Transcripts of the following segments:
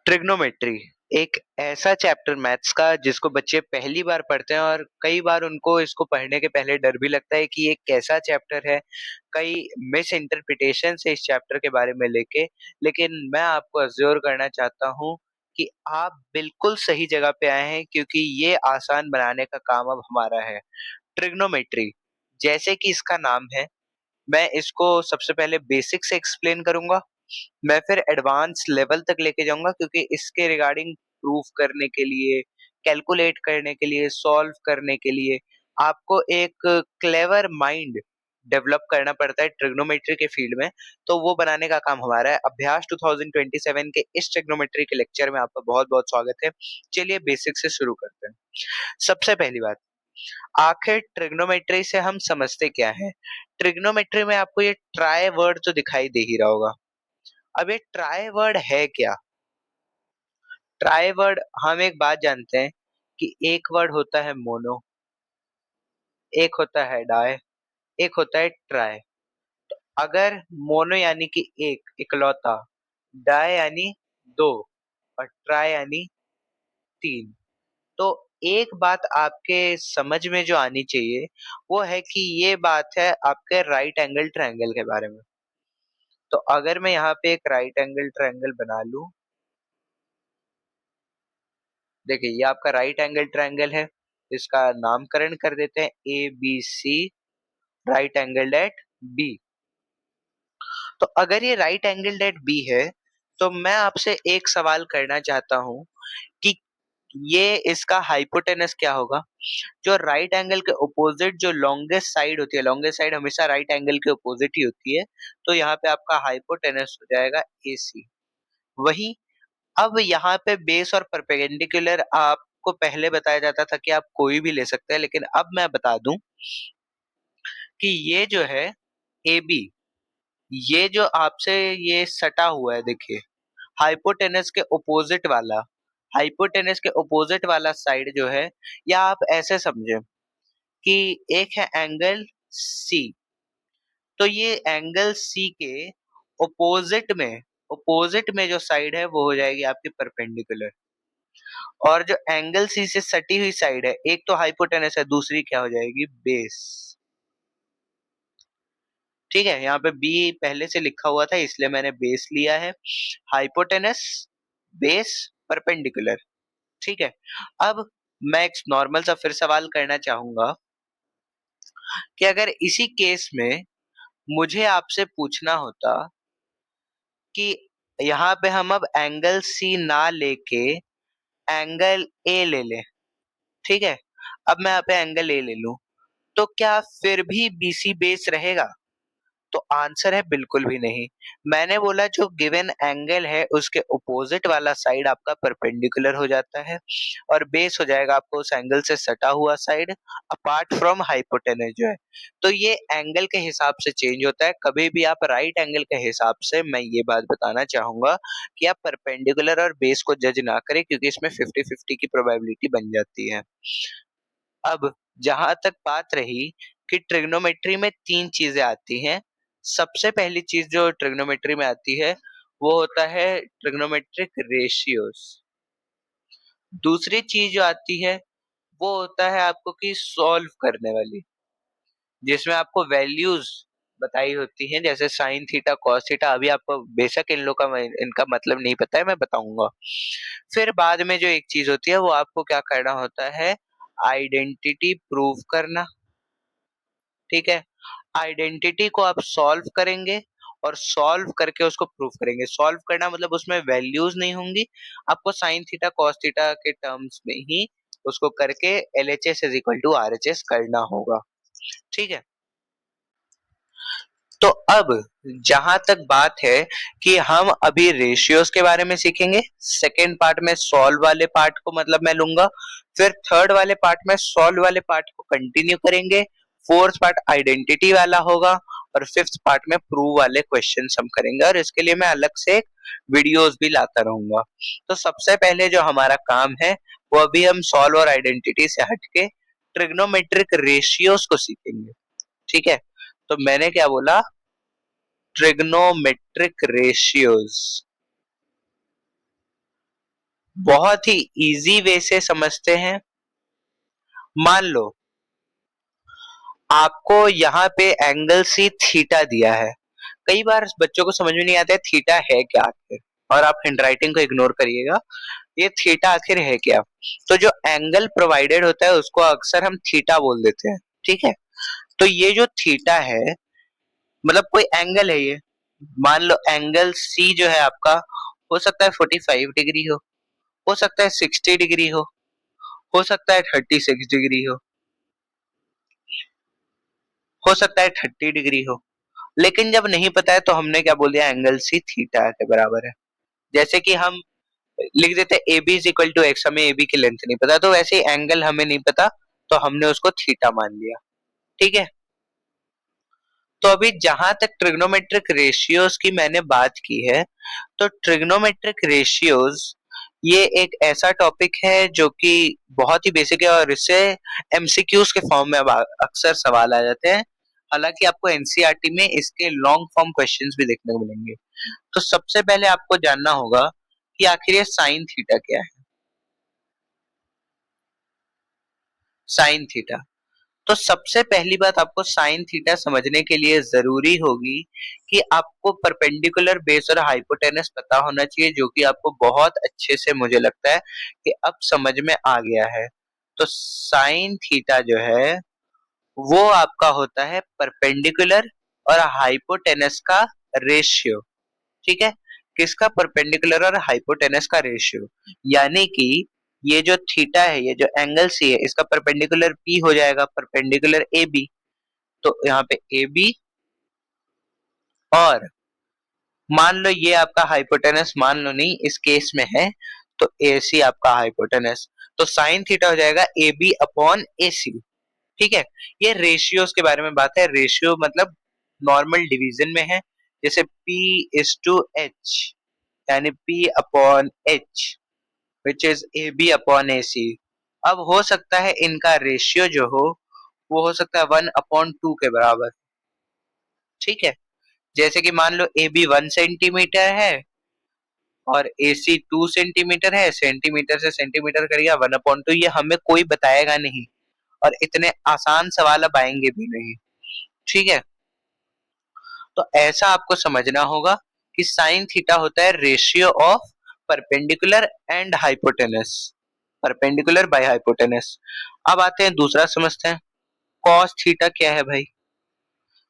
Trigonometry एक ऐसा chapter maths का जिसको बच्चे पहली बार पढ़ते हैं और कई बार उनको इसको पढ़ने के पहले डर भी लगता है कि ये कैसा चैप्टर है। कई मिस इंटरप्रिटेशन है इस चैप्टर के बारे में लेके, लेकिन मैं आपको अश्योर करना चाहता हूँ कि आप बिल्कुल सही जगह पे आए हैं, क्योंकि ये आसान बनाने का काम अब हमारा है। ट्रिग्नोमेट्री, जैसे कि इसका नाम है, मैं इसको सबसे पहले बेसिक से एक्सप्लेन करूंगा। मैं फिर एडवांस लेवल तक लेके जाऊंगा, क्योंकि इसके रिगार्डिंग प्रूफ करने के लिए, कैलकुलेट करने के लिए, सॉल्व करने के लिए आपको एक क्लेवर माइंड डेवलप करना पड़ता है ट्रिग्नोमेट्री के फील्ड में। तो वो बनाने का काम हमारा है। अभ्यास 2027 के इस ट्रिग्नोमेट्री के लेक्चर में आपका बहुत बहुत स्वागत है। चलिए बेसिक से शुरू करते हैं। सबसे पहली बात, आखिर ट्रिग्नोमेट्री से हम समझते क्या है। ट्रिग्नोमेट्री में आपको ये ट्राई वर्ड तो दिखाई दे ही रहा होगा। अब ये ट्राई वर्ड है क्या? ट्राई वर्ड, हम एक बात जानते हैं कि एक वर्ड होता है मोनो, एक होता है डाई, एक होता है ट्राई। अगर मोनो यानी कि एक, इकलौता, डाई यानी दो, और ट्राई यानी तीन, तो एक बात आपके समझ में जो आनी चाहिए वो है कि ये बात है आपके राइट एंगल ट्रायंगल के बारे में। तो अगर मैं यहाँ पे एक राइट एंगल ट्रायंगल बना लूं, देखिए ये आपका राइट एंगल ट्रायंगल है। इसका नामकरण कर देते हैं A B C, right angle at B. तो अगर ये राइट एंगल एट बी है, तो मैं आपसे एक सवाल करना चाहता हूँ कि ये इसका हाइपोटेनस क्या होगा। जो राइट एंगल के ऑपोजिट जो लॉन्गेस्ट साइड होती है, लॉन्गेस्ट साइड हमेशा राइट एंगल के ऑपोजिट ही होती है, तो यहाँ पे आपका हाइपोटेनस हो जाएगा ए सी। वही, अब यहाँ पे बेस और परपेंडिकुलर आपको पहले बताया जाता था कि आप कोई भी ले सकते हैं, लेकिन अब मैं बता दूं कि ये जो है ए बी, ये जो आपसे ये सटा हुआ है, देखिए हाइपोटेनस के ऑपोजिट वाला, हाइपोटेनस के ऑपोजिट वाला साइड जो है, या आप ऐसे समझे कि एक है एंगल सी, तो ये एंगल सी के ऑपोजिट में जो साइड है वो हो जाएगी आपकी परपेंडिकुलर। और जो एंगल सी से सटी हुई साइड है, एक तो हाइपोटेनस है, दूसरी क्या हो जाएगी, बेस। ठीक है, यहाँ पे बी पहले से लिखा हुआ था इसलिए मैंने बेस लिया है। Hypotenuse, base, perpendicular. ठीक है। अब मैं एक नॉर्मल सा फिर सवाल करना चाहूंगा कि अगर इसी केस में मुझे आपसे पूछना होता कि यहाँ पे हम अब एंगल सी ना लेके एंगल ए ले लें, ठीक है, अब मैं यहाँ पे एंगल ए ले लूं, तो क्या फिर भी बीसी बेस रहेगा? तो आंसर है बिल्कुल भी नहीं। मैंने बोला जो गिवन एंगल है उसके ऑपोजिट वाला साइड आपका परपेंडिकुलर हो जाता है, और बेस हो जाएगा आपको उस एंगल से सटा हुआ साइड, अपार्ट फ्रॉम हाइपोटेनस जो है। तो ये एंगल के हिसाब से चेंज होता है। कभी भी आप राइट एंगल के हिसाब से, मैं ये बात बताना चाहूंगा कि आप परपेंडिकुलर और बेस को जज ना करें, क्योंकि इसमें 50-50 की प्रोबेबिलिटी बन जाती है। अब जहां तक बात रही कि ट्रिग्नोमेट्री में तीन चीजें आती हैं, सबसे पहली चीज जो ट्रिग्नोमेट्री में आती है वो होता है ट्रिग्नोमेट्रिक रेशियोज। दूसरी चीज जो आती है वो होता है आपको कि सॉल्व करने वाली, जिसमें आपको वैल्यूज बताई होती हैं, जैसे साइन थीटा, कॉस थीटा। अभी आपको बेशक इन लोग का इनका मतलब नहीं पता है, मैं बताऊंगा। फिर बाद में जो एक चीज होती है वो आपको क्या करना होता है, आइडेंटिटी प्रूव करना। ठीक है, आइडेंटिटी को आप सॉल्व करेंगे और सॉल्व करके उसको प्रूफ करेंगे। सॉल्व करना मतलब उसमें वैल्यूज नहीं होंगी, आपको साइन थीटा कॉस थीटा के टर्म्स में ही उसको करके LHS is equal to RHS करना होगा। ठीक है, तो अब जहां तक बात है कि हम अभी रेशियोज के बारे में सीखेंगे, सेकेंड पार्ट में सॉल्व वाले पार्ट को मतलब मैं लूंगा, फिर थर्ड वाले पार्ट में सॉल्व वाले पार्ट को कंटिन्यू करेंगे, फोर्थ पार्ट आइडेंटिटी वाला होगा, और फिफ्थ पार्ट में प्रूव वाले क्वेश्चंस हम करेंगे, और इसके लिए मैं अलग से वीडियोस भी लाता रहूंगा। तो सबसे पहले जो हमारा काम है वो अभी हम सॉल्व और आइडेंटिटी से हटके ट्रिग्नोमेट्रिक रेशियोज को सीखेंगे। ठीक है, तो मैंने क्या बोला, ट्रिग्नोमेट्रिक रेशियोज। बहुत ही इजी वे से समझते हैं। मान लो आपको यहाँ पे एंगल सी थीटा दिया है। कई बार बच्चों को समझ में नहीं आता है थीटा है क्या आखिर, और आप हैंडराइटिंग को इग्नोर करिएगा, ये थीटा आखिर है क्या। तो जो एंगल प्रोवाइडेड होता है उसको अक्सर हम थीटा बोल देते हैं, ठीक है। तो ये जो थीटा है मतलब कोई एंगल है ये। मान लो एंगल सी जो है आपका, हो सकता है 45 डिग्री हो सकता है 60 डिग्री हो सकता है 36 डिग्री हो सकता है 30 डिग्री हो। लेकिन जब नहीं पता है तो हमने क्या बोल दिया, एंगल सी थीटा के बराबर है। जैसे कि हम लिख देते हैं A B is equal to x, हमें ए बी की लेंथ नहीं पता, तो वैसे ही एंगल हमें नहीं पता तो हमने उसको थीटा मान लिया, ठीक है। तो अभी जहां तक ट्रिग्नोमेट्रिक रेशियोज की मैंने बात की है, तो ट्रिग्नोमेट्रिक रेशियोज ये एक ऐसा टॉपिक है जो कि बहुत ही बेसिक है और इससे एमसीक्यूज के फॉर्म में अब अक्सर सवाल आ जाते हैं। हालांकि आपको एनसीईआरटी में इसके लॉन्ग फॉर्म क्वेश्चंस भी देखने को मिलेंगे। तो सबसे पहले आपको जानना होगा कि आखिर ये साइन थीटा क्या है। साइन थीटा, तो सबसे पहली बात आपको साइन थीटा समझने के लिए जरूरी होगी कि आपको परपेंडिकुलर बेस और हाइपोटेनस पता होना चाहिए, जो कि आपको बहुत अच्छे से मुझे लगता है कि अब समझ में आ गया है। तो साइन थीटा जो है वो आपका होता है परपेंडिकुलर और हाइपोटेनस का रेशियो, ठीक है। किसका, परपेंडिकुलर और हाइपोटेनस का रेशियो। यानी कि ये जो थीटा है, ये जो एंगल सी है, इसका परपेंडिकुलर पी हो जाएगा परपेंडिकुलर ए बी। तो यहाँ पे ए बी, और मान लो ये आपका हाइपोटेनस, मान लो नहीं इस केस में है, तो ए सी आपका हाइपोटेनस। तो साइन थीटा हो जाएगा ए बी अपॉन ए सी, ठीक है। ये रेशियोज के बारे में बात है। रेशियो मतलब नॉर्मल डिवीजन में है, जैसे P इज टू एच, यानी P upon H which is A B upon A C. अब हो सकता है इनका रेशियो जो हो वो हो सकता है 1/2 के बराबर, ठीक है। जैसे कि मान लो ए बी 1 सेंटीमीटर है और ए सी 2 सेंटीमीटर है, सेंटीमीटर से सेंटीमीटर करिएगा 1/2, ये हमें कोई बताएगा नहीं और इतने आसान सवाल अब आएंगे भी नहीं, ठीक है। तो ऐसा आपको समझना होगा कि साइन थीटा होता है ratio of perpendicular and hypotenuse, perpendicular by hypotenuse. अब आते हैं दूसरा समझते हैं, कॉस थीटा क्या है भाई।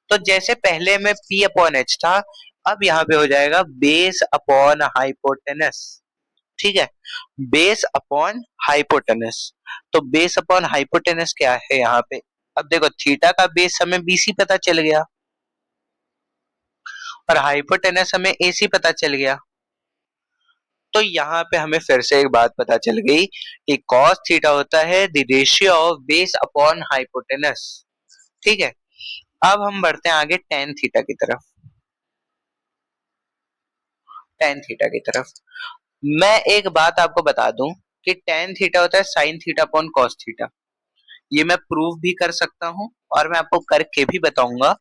तो जैसे पहले में P अपॉन एच था, अब यहाँ पे हो जाएगा बेस अपॉन हाइपोटेनस, ठीक है। बेस अपॉन हाइपोटेनस, तो बेस अपॉन हाइपोटेनस क्या है यहाँ पे। अब देखो थीटा का बेस हमें BC पता चल गया और हाइपोटेनस हमें AC पता चल गया। तो यहाँ पे हमें फिर से एक बात पता चल गई कि cos थीटा होता है the ratio of base upon hypotenuse, ठीक है। अब हम बढ़ते हैं आगे टेन थीटा की तरफ। टेन थीटा की तरफ मैं एक बात आपको बता दूं कि टेन थीटा होता है sign theta upon cos theta. ये मैं प्रूव भी कर सकता हूं और मैं आपको करके भी बताऊंगा।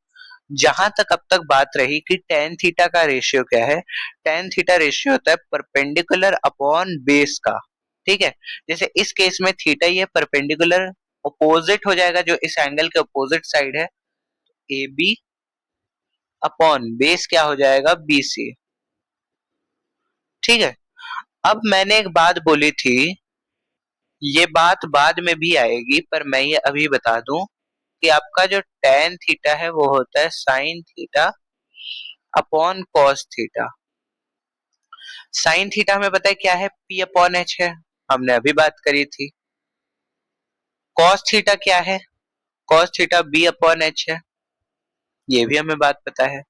जहां तक अब तक बात रही कि टेन थीटा का रेशियो क्या है, टेन थीटा रेशियो होता है परपेंडिकुलर अपॉन बेस का, ठीक है। जैसे इस केस में थीटा ये परपेंडिकुलर अपोजिट हो जाएगा, जो इस एंगल के अपोजिट साइड है, ए बी अपॉन बेस क्या हो जाएगा बी सी, ठीक है। अब मैंने एक बात बोली थी, ये बात बाद में भी आएगी पर मैं ये अभी बता दूं कि आपका जो टेन थीटा है वो होता है sign theta upon cos theta. Sine theta हमें पता है क्या है, P अपॉन एच है, हमने अभी बात करी थी। कॉस थीटा क्या है, cos theta B upon H है, ये भी हमें बात पता है।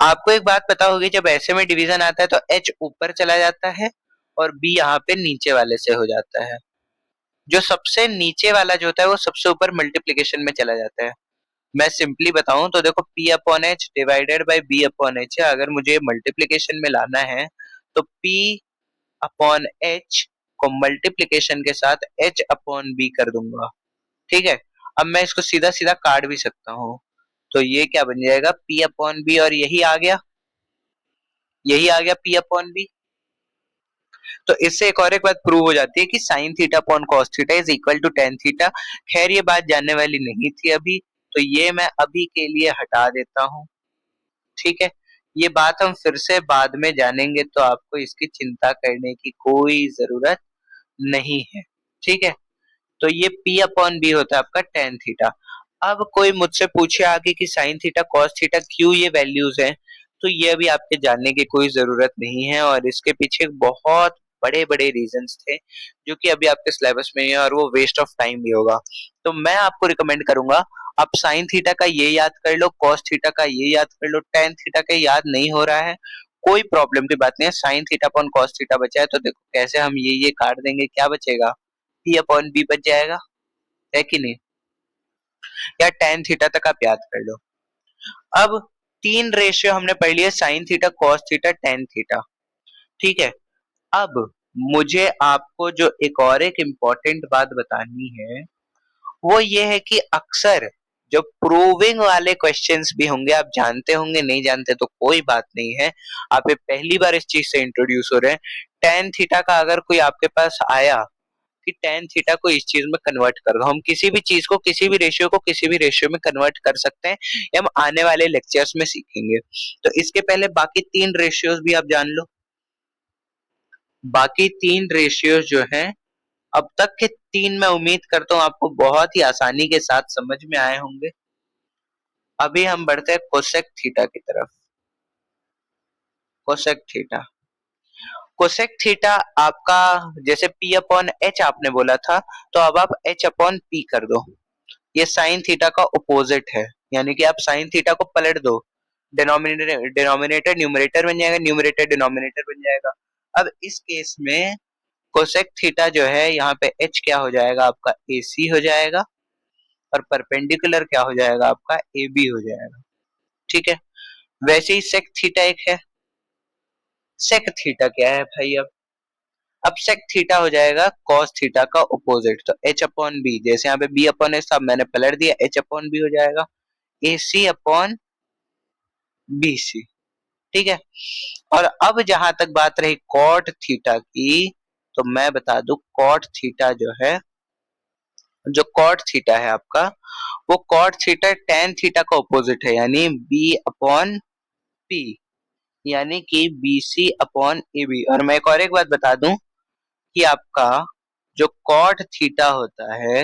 आपको एक बात पता होगी, जब ऐसे में डिवीजन आता है तो H ऊपर चला जाता है और B यहाँ पे नीचे वाले से हो जाता है। जो सबसे नीचे वाला जो होता है वो सबसे ऊपर मल्टीप्लीकेशन में चला जाता है। मैं सिंपली बताऊं तो देखो P upon H divided by B upon H है, अगर मुझे मल्टीप्लीकेशन में लाना है तो P अपॉन एच को मल्टीप्लीकेशन के साथ H अपॉन B कर दूंगा, ठीक है। अब मैं इसको सीधा सीधा काट भी सकता हूँ, तो ये क्या बन जाएगा P अपॉन B, और यही आ गया P अपॉन B। तो इससे एक बात प्रूव हो जाती है कि sine theta upon cos theta is equal to tan theta. खैर ये बात जानने वाली नहीं थी अभी, तो ये मैं अभी के लिए हटा देता हूँ। ठीक है, ये बात हम फिर से बाद में जानेंगे, तो आपको इसकी चिंता करने की कोई जरूरत नहीं है। ठीक है, तो ये P अपॉन बी होता है आपका टेन थीटा। अब कोई मुझसे पूछे आगे कि साइन थीटा कॉस थीटा क्यों ये वैल्यूज हैं, तो ये अभी आपके जानने की कोई जरूरत नहीं है, और इसके पीछे बहुत बड़े बड़े रीजंस थे जो कि अभी आपके सिलेबस में है, और वो वेस्ट ऑफ टाइम भी होगा। तो मैं आपको रिकमेंड करूंगा आप साइन थीटा का ये याद कर लो, कॉस थीटा का ये याद कर लो, टेन थीटा का याद नहीं हो रहा है, कोई प्रॉब्लम की बात नहीं है। Sign theta upon cos theta बचा है, तो देखो कैसे हम ये काट देंगे, क्या बचेगा, P अपॉन बी बच जाएगा, है कि नहीं। या टेन थीटा तक आप याद कर लो। अब तीन रेशियो हमने पढ़ लिया, sign theta cos theta tan theta. ठीक है, अब मुझे आपको जो एक इम्पोर्टेंट बात बतानी है वो ये है कि अक्सर जो प्रूविंग वाले क्वेश्चंस भी होंगे, आप जानते होंगे, नहीं जानते तो कोई बात नहीं है, आप ये पहली बार इस चीज से इंट्रोड्यूस हो रहे हैं। टेन थीटा का अगर कोई आपके पास आया कि टेन थीटा को इस चीज में कन्वर्ट कर दो, हम किसी भी चीज को, किसी भी रेशियो को किसी भी रेशियो में कन्वर्ट कर सकते हैं, ये हम आने वाले लेक्चर्स में सीखेंगे। तो इसके पहले बाकी तीन रेशियोज भी आप जान लो। बाकी तीन रेशियोज जो हैं, अब तक के तीन मैं उम्मीद करता हूं आपको बहुत ही आसानी के साथ समझ में आए होंगे। अभी हम बढ़ते हैं कोसेक थीटा की तरफ। कोसेक थीटा, कोसेक थीटा आपका जैसे P अपॉन एच आपने बोला था, तो अब आप H अपॉन P कर दो। ये साइन थीटा का ऑपोजिट है, यानी कि आप साइन थीटा को पलट दो, डिनोमिनेटर डिनोमिनेटर न्यूमरेटर बन जाएगा, न्यूमरेटर डिनोमिनेटर बन जाएगा। अब इस केस में कोसेक थीटा जो है यहाँ पे H क्या हो जाएगा आपका AC हो जाएगा, और परपेंडिकुलर क्या हो जाएगा आपका AB हो जाएगा। ठीक है, वैसे ही सेक थीटा एक है। सेक थीटा क्या है भाई, अब सेक थीटा हो जाएगा कॉस थीटा का ऑपोजिट, तो H अपॉन बी, जैसे यहाँ पे B अपॉन एस अब मैंने पलट दिया, H अपॉन बी हो जाएगा AC अपॉन BC। ठीक है, और अब जहां तक बात रही कॉट थीटा की, तो मैं बता दूं कॉट थीटा जो है, जो कॉट थीटा है आपका, वो कॉट थीटा टेन थीटा का ऑपोजिट है, यानी B अपॉन P, यानी कि BC अपॉन AB। और मैं एक बात बता दूं कि आपका जो कॉट थीटा होता है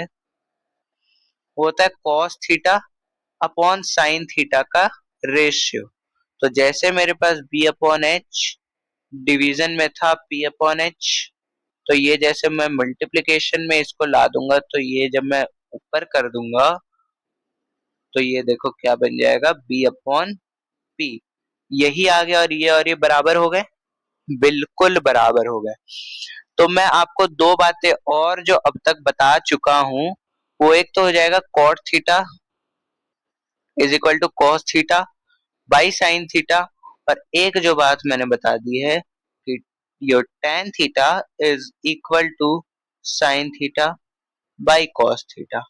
वो होता है cos theta upon sine theta का रेशियो। तो जैसे मेरे पास B अपॉन एच डिवीजन में था P अपॉन एच, तो ये जैसे मैं मल्टीप्लिकेशन में इसको ला दूंगा, तो ये जब मैं ऊपर कर दूंगा तो ये देखो क्या बन जाएगा, B अपॉन P। यही आ गया, और ये बराबर हो गए, बिल्कुल बराबर हो गए। तो मैं आपको दो बातें और जो अब तक बता चुका हूं, वो एक तो हो जाएगा cot theta is equal to cos theta by sine theta, और एक जो बात मैंने बता दी है कि your tan theta is equal to sine theta by cos theta.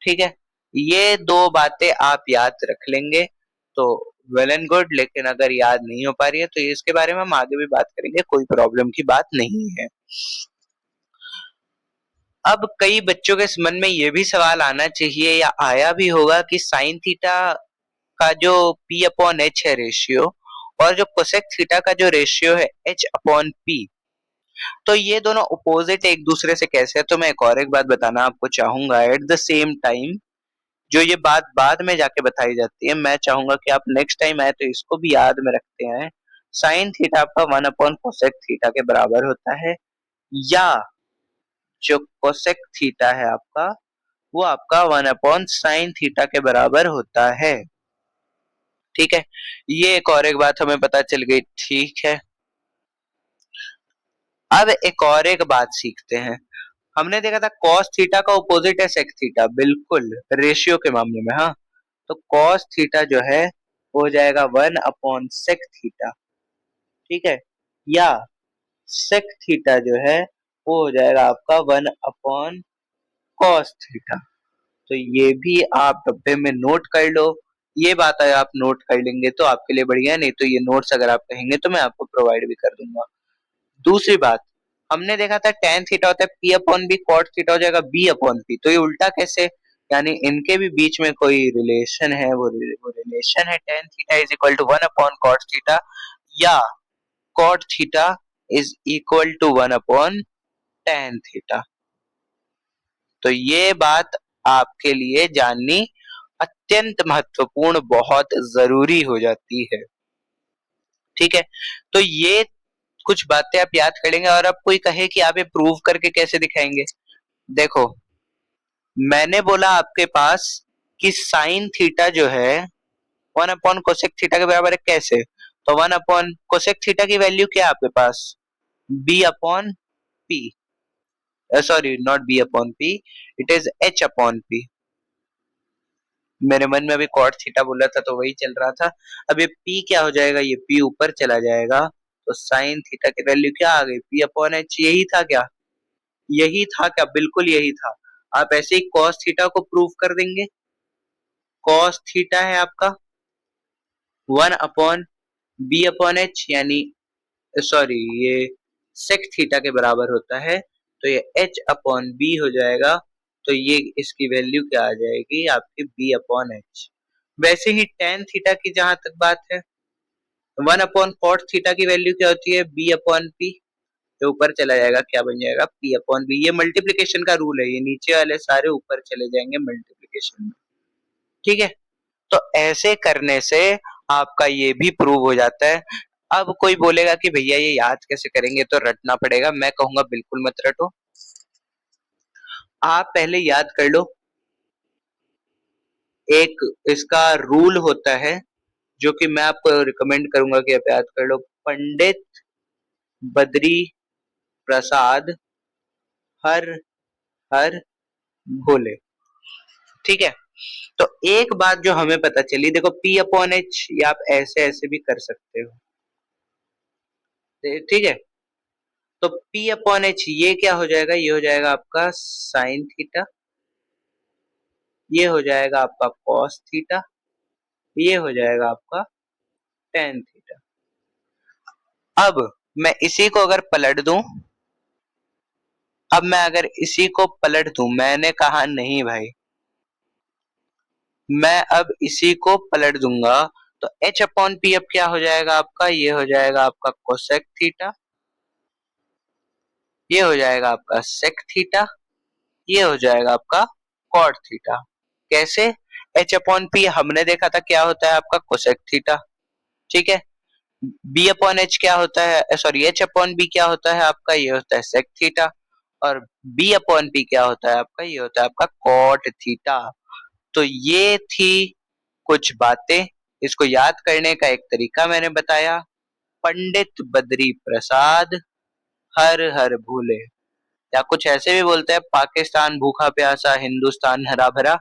ठीक है, ये दो बातें आप याद रख लेंगे तो वेल एंड गुड, लेकिन अगर याद नहीं हो पा रही है तो इसके बारे में हम आगे भी बात करेंगे, कोई प्रॉब्लम की बात नहीं है। अब कई बच्चों के मन में ये भी सवाल आना चाहिए या आया भी होगा कि साइन थीटा का जो P अपॉन एच है रेशियो, और जो कोसेक थीटा का जो रेशियो है H अपॉन P, तो ये दोनों अपोजिट एक दूसरे से कैसे है। तो मैं एक बात बताना आपको चाहूंगा एट द सेम टाइम, जो ये बात बाद में जाके बताई जाती है, मैं चाहूंगा कि आप नेक्स्ट टाइम आए तो इसको भी याद में रखते हैं। साइन थीटा आपका वन अपॉन कोसेक थीटा के बराबर होता है, या जो कोसेक थीटा है आपका वो आपका वन अपॉन साइन थीटा के बराबर होता है। ठीक है, ये एक बात हमें पता चल गई। ठीक है, अब एक बात सीखते हैं। हमने देखा था कॉस थीटा का ऑपोजिट है सेक थीटा, बिल्कुल रेशियो के मामले में। हाँ, तो कॉस थीटा जो है वो हो जाएगा वन अपॉन सेक थीटा। ठीक है, या सेक थीटा जो है वो हो जाएगा आपका वन अपॉन कॉस थीटा। तो ये भी आप डब्बे में नोट कर लो। ये बात अगर आप नोट कर लेंगे तो आपके लिए बढ़िया है, नहीं तो ये नोट्स अगर आप कहेंगे तो मैं आपको प्रोवाइड भी कर दूंगा। दूसरी बात, हमने देखा था tan थीटा होता है p upon b, cot theta हो जाएगा b अपॉन p। तो ये उल्टा कैसे, यानी इनके भी बीच में कोई रिलेशन है, वो रिलेशन है tan theta is equal to 1 upon cot theta, या cot theta is equal to 1 upon tan theta. तो ये बात आपके लिए जाननी अत्यंत महत्वपूर्ण, बहुत जरूरी हो जाती है। ठीक है, तो ये कुछ बातें आप याद करेंगे। और अब कोई कहे कि आप ये प्रूव करके कैसे दिखाएंगे, देखो मैंने बोला आपके पास कि साइन थीटा जो है 1 अपॉन कोसेक थीटा के बराबर है, कैसे, तो 1 अपॉन कोसेक थीटा की वैल्यू क्या है आपके पास, b upon p, sorry not b upon p, it is h upon p। मेरे मन में अभी cot थीटा बोला था तो वही चल रहा था। अब ये p क्या हो जाएगा, ये p ऊपर चला जाएगा, तो साइन थीटा की वैल्यू क्या आ गई, p अपॉन h। यही था क्या, यही था क्या, बिल्कुल यही था। आप ऐसे ही cos थीटा को प्रूव कर देंगे। cos थीटा है आपका 1 अपॉन b अपॉन h, यानी सॉरी ये sec थीटा के बराबर होता है, तो ये h अपॉन b हो जाएगा। तो ये इसकी वैल्यू क्या आ जाएगी आपकी, b अपॉन h। वैसे ही tan थीटा की जहां तक बात है, 1 अपॉन cot थीटा की वैल्यू क्या होती है, b अपॉन p। तो ऊपर चला जाएगा, क्या बन जाएगा, p अपॉन b। ये मल्टीप्लीकेशन का रूल है, ये नीचे वाले सारे ऊपर चले जाएंगे मल्टीप्लीकेशन में। ठीक है, तो ऐसे करने से आपका ये भी प्रूव हो जाता है। अब कोई बोलेगा कि भैया ये याद कैसे करेंगे, तो रटना पड़ेगा। मैं कहूंगा बिल्कुल मत रटो, आप पहले याद कर लो। एक इसका रूल होता है जो कि मैं आपको रिकमेंड करूंगा कि आप याद कर लो, पंडित बद्री प्रसाद हर हर भोले। ठीक है, तो एक बात जो हमें पता चली, देखो p अपॉन एच ये आप ऐसे ऐसे भी कर सकते हो। ठीक है, तो p अपॉन एच ये क्या हो जाएगा, ये हो जाएगा आपका साइन थीटा, ये हो जाएगा आपका कॉस थीटा, ये हो जाएगा आपका टेन थीटा। अब मैं इसी को अगर पलट दूं, अब मैं अगर इसी को पलट दूं, मैंने कहा नहीं भाई, मैं अब इसी को पलट दूंगा, तो h अपॉन पी अब क्या हो जाएगा आपका, ये हो जाएगा आपका कोसेक थीटा, ये हो जाएगा आपका सेक थीटा, ये हो जाएगा आपका कॉट थीटा। कैसे, h अपॉन पी हमने देखा था क्या होता है आपका कोसेक थीटा। ठीक है, b अपॉन h क्या होता है, सॉरी h अपॉन b क्या होता है आपका, ये होता है सेक थीटा। और b अपॉन p क्या होता है आपका, ये होता है आपका कॉट थीटा। तो ये थी कुछ बातें, इसको याद करने का एक तरीका मैंने बताया। पंडित बद्री प्रसाद हर हर भूले, या कुछ ऐसे भी बोलते हैं, पाकिस्तान भूखा प्यासा हिंदुस्तान हरा भरा।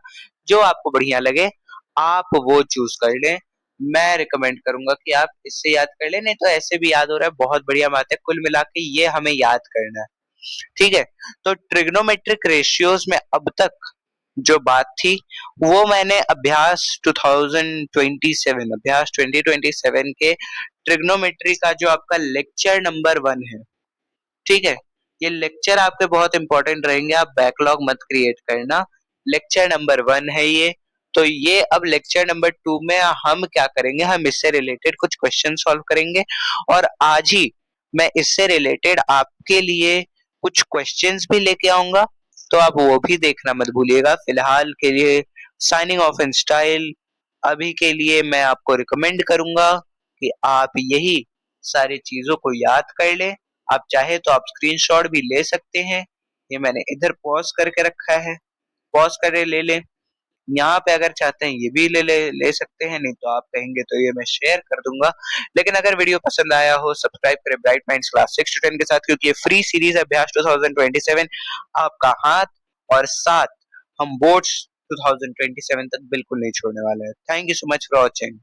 जो आपको बढ़िया लगे आप वो चूज कर लें। मैं रिकमेंड करूंगा कि आप इससे याद कर लें, नहीं तो ऐसे भी याद हो रहा है, बहुत बढ़िया बात है। कुल मिला के ये हमें याद करना है। ठीक है, तो ट्रिग्नोमेट्रिक रेशियोज में अब तक जो बात थी वो मैंने अभ्यास 2027, अभ्यास 2027 के ट्रिग्नोमेट्री का जो आपका लेक्चर नंबर 1 है। ठीक है, ये लेक्चर आपके बहुत इंपॉर्टेंट रहेंगे, आप बैकलॉग मत क्रिएट करना। लेक्चर नंबर 1 है ये। तो ये अब लेक्चर नंबर 2 में हम क्या करेंगे, हम इससे रिलेटेड कुछ क्वेश्चन सॉल्व करेंगे। और आज ही मैं इससे रिलेटेड आपके लिए कुछ क्वेश्चंस भी लेके आऊंगा, तो आप वो भी देखना मत भूलिएगा। फिलहाल के लिए साइनिंग ऑफ इन स्टाइल। अभी के लिए मैं आपको रिकमेंड करूंगा कि आप यही सारी चीजों को याद कर ले। आप चाहे तो आप स्क्रीनशॉट भी ले सकते हैं, ये मैंने इधर पॉज करके रखा है, पॉज करे ले लें। यहाँ पे अगर चाहते हैं ये भी ले सकते हैं, नहीं तो आप कहेंगे तो ये मैं शेयर कर दूंगा। लेकिन अगर वीडियो पसंद आया हो, सब्सक्राइब करें ब्राइट माइंड्स क्लास 6 to 10 के साथ, क्योंकि ये फ्री सीरीज है अभ्यास 2027 आपका हाथ और साथ हम बोर्ड्स 2027 तक बिल्कुल नहीं छोड़ने वाले हैं। Thank you so much for watching.